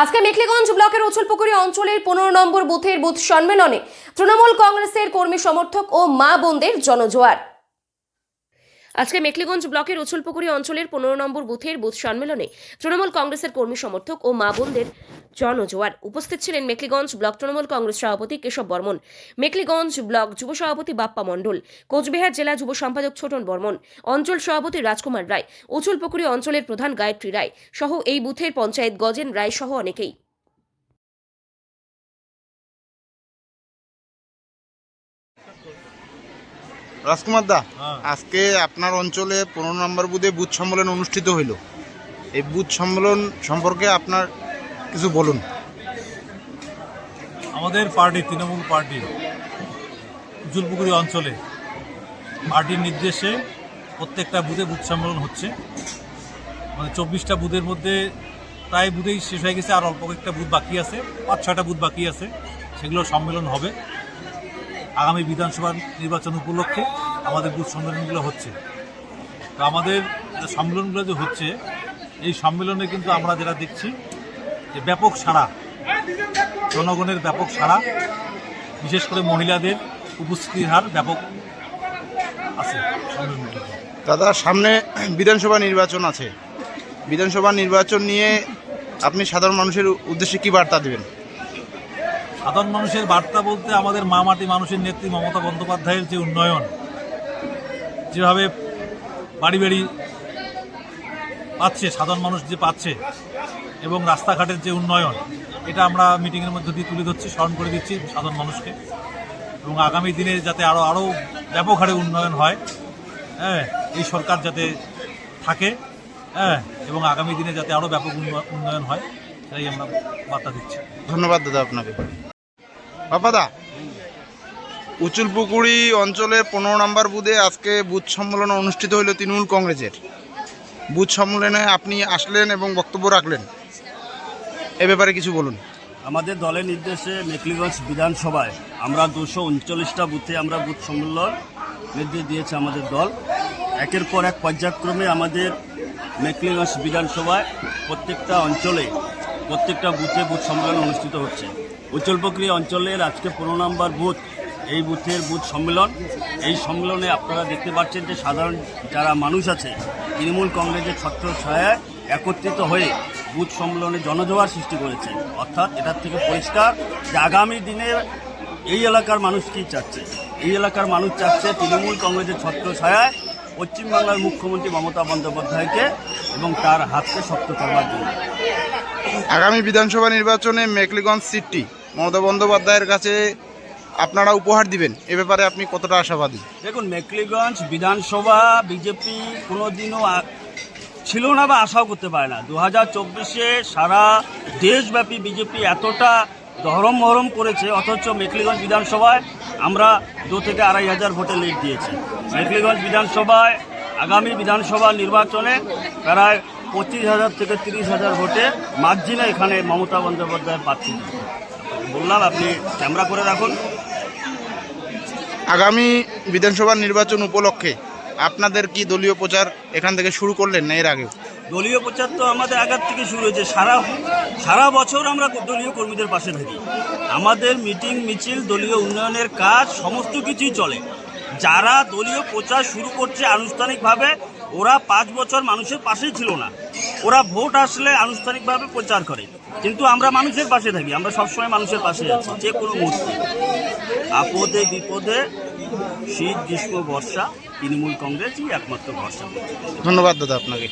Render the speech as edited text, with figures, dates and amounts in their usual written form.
আজকে মেখলিগঞ্জ ব্লকের উছলপুকুরি অঞ্চলের 15 নম্বর বুথের বুথ সম্মেলনে তৃণমূল কংগ্রেসের কর্মী সমর্থক ও মা বোনদের জনজোয়ার। আজকে মেখলিগঞ্জ ব্লকের উছলপুকুরি অঞ্চলের 15 নম্বর বুথের বুথ সম্মেলনে তৃণমূল কংগ্রেসের কর্মী সমর্থক ও মা বোনদের জনজোয়ার। উপস্থিত ছিলেন মেখলিগঞ্জ ব্লক তৃণমূল কংগ্রেস সভাপতি কেশব বর্মন, মেখলিগঞ্জ ব্লক যুব সভাপতি বাপ্পা মণ্ডল, কোচবিহার জেলা যুব সম্পাদক ছোটন বর্মন, অঞ্চল সভাপতি রাজকুমার রায়, উছলপুকুরি অঞ্চলের প্রধান গায়ত্রী রায় সহ এই বুথের পঞ্চায়েত গজেন রায় সহ অনেকেই। রাজকুমার দা, আজকে আপনার অঞ্চলে 15 নম্বর বুথে বুথ সম্মেলন অনুষ্ঠিত হইল। এই বুথ সম্মেলন সম্পর্কে আপনার কিছু বলুন। আমাদের পার্টি তৃণমূল পার্টি উছলপুকুরি অঞ্চলে পার্টির নির্দেশে প্রত্যেকটা বুথে বুথ সম্মেলন হচ্ছে। মানে 24টা বুথের মধ্যে প্রায় বুথেই শেষ হয়ে গেছে, আর অল্প কয়েকটা বুথ বাকি আছে, 5-6টা বুথ বাকি আছে, সেগুলো সম্মেলন হবে। আগামী বিধানসভা নির্বাচন উপলক্ষে আমাদের বুথ সম্মেলনগুলো হচ্ছে। তো আমাদের সম্মেলনগুলো যে হচ্ছে, এই সম্মেলনে কিন্তু আমরা যেটা দেখছি যে ব্যাপক সাড়া, জনগণের ব্যাপক সাড়া, বিশেষ করে মহিলাদের উপস্থিতির হার ব্যাপক আছে সম্মেলনগুলো। দাদা, সামনে বিধানসভা নির্বাচন আছে। বিধানসভা নির্বাচন নিয়ে আপনি সাধারণ মানুষের উদ্দেশ্যে কি বার্তা দেবেন? সাধারণ মানুষের বার্তা বলতে, আমাদের মা মাটি মানুষের নেত্রী মমতা বন্দ্যোপাধ্যায়ের যে উন্নয়ন, যেভাবে বাড়ি বাড়ি পাচ্ছে, সাধারণ মানুষ যে পাচ্ছে, এবং রাস্তাঘাটের যে উন্নয়ন, এটা আমরা মিটিংয়ের মধ্যে দিয়ে তুলে ধরছি, স্মরণ করে দিচ্ছি সাধারণ মানুষকে। এবং আগামী দিনে যাতে আরও ব্যাপক হারে উন্নয়ন হয়, এই সরকার যাতে থাকে, এবং আগামী দিনে যাতে আরও ব্যাপক উন্নয়ন হয়, সেটাই আমরা বার্তা দিচ্ছি। ধন্যবাদ দাদা আপনাকে। বাপ্পাদা, উছলপুকুরি অঞ্চলের 15 নম্বর বুথে আজকে বুথ সম্মেলন অনুষ্ঠিত হইল তৃণমূল কংগ্রেসের। বুথ সম্মেলনে আপনি আসলেন এবং বক্তব্য রাখলেন, এ ব্যাপারে কিছু বলুন। আমাদের দলের নির্দেশে মেখলিগঞ্জ বিধানসভায় আমরা 239টা বুথে আমরা বুথ সম্মেলন নির্দেশ দিয়েছে আমাদের দল। একের পর এক পর্যায়ক্রমে আমাদের মেখলিগঞ্জ বিধানসভায় প্রত্যেকটা অঞ্চলে প্রত্যেকটা বুথে বুথ সম্মেলন অনুষ্ঠিত হচ্ছে। উছলপুকুরি অঞ্চলের আজকে 15 নম্বর বুথ, এই বুথের বুথ সম্মেলন। এই সম্মেলনে আপনারা দেখতে পাচ্ছেন যে সাধারণ যারা মানুষ আছে, তৃণমূল কংগ্রেসের ছত্রছায়ায় একত্রিত হয়ে বুথ সম্মেলনে জনজোয়ার সৃষ্টি করেছে। অর্থাৎ এটার থেকে পরিষ্কার যে আগামী দিনে এই এলাকার মানুষ কী চাচ্ছে। এই এলাকার মানুষ চাচ্ছে তৃণমূল কংগ্রেসের ছত্রছায়ায় পশ্চিমবাংলার মুখ্যমন্ত্রী মমতা বন্দ্যোপাধ্যায়কে এবং তার হাতকে শক্ত করবার জন্য। আগামী বিধানসভা নির্বাচনে মেখলিগঞ্জ সিটটি মমতা বন্দ্যোপাধ্যায়ের কাছে আপনারা উপহার দিবেন, এ ব্যাপারে আপনি কতটা আশাবাদী? দেখুন, মেখলিগঞ্জ বিধানসভা বিজেপি কোনোদিনও ছিল না বা আশাও করতে পারে না। 2024-এ সারা দেশব্যাপী বিজেপি এতটা ধরম মহরম করেছে, অথচ মেখলিগঞ্জ বিধানসভায় আমরা 2 থেকে 2,500 ভোটে লিড দিয়েছি। মেখলিগঞ্জ বিধানসভায় আগামী বিধানসভা নির্বাচনে প্রায় 25,000 থেকে 30,000 ভোটে মার্জিনে এখানে মমতা বন্দ্যোপাধ্যায়ের প্রার্থী। বললাম, আপনি ক্যামেরা করে রাখুন। আগামী বিধানসভা নির্বাচন উপলক্ষে আপনাদের কি দলীয় প্রচার এখান থেকে শুরু করলেন না এর আগে? দলীয় প্রচার তো আমাদের আগার থেকে শুরু হয়েছে। সারা বছর আমরা দলীয় কর্মীদের পাশে থাকি। আমাদের মিটিং মিছিল, দলীয় উন্নয়নের কাজ সমস্ত কিছুই চলে। যারা দলীয় প্রচার শুরু করছে আনুষ্ঠানিকভাবে, ওরা 5 বছর মানুষের পাশেই ছিল না। ওরা ভোট আসলে আনুষ্ঠানিকভাবে প্রচার করে, কিন্তু আমরা মানুষের পাশে থাকি। আমরা সবসময় মানুষের পাশে আছি, যে কোনো মুহূর্তে আপদে বিপদে, শীত গ্রীষ্ম বর্ষা, তৃণমূল কংগ্রেসই একমাত্র ভরসা। ধন্যবাদ দাদা আপনাকে।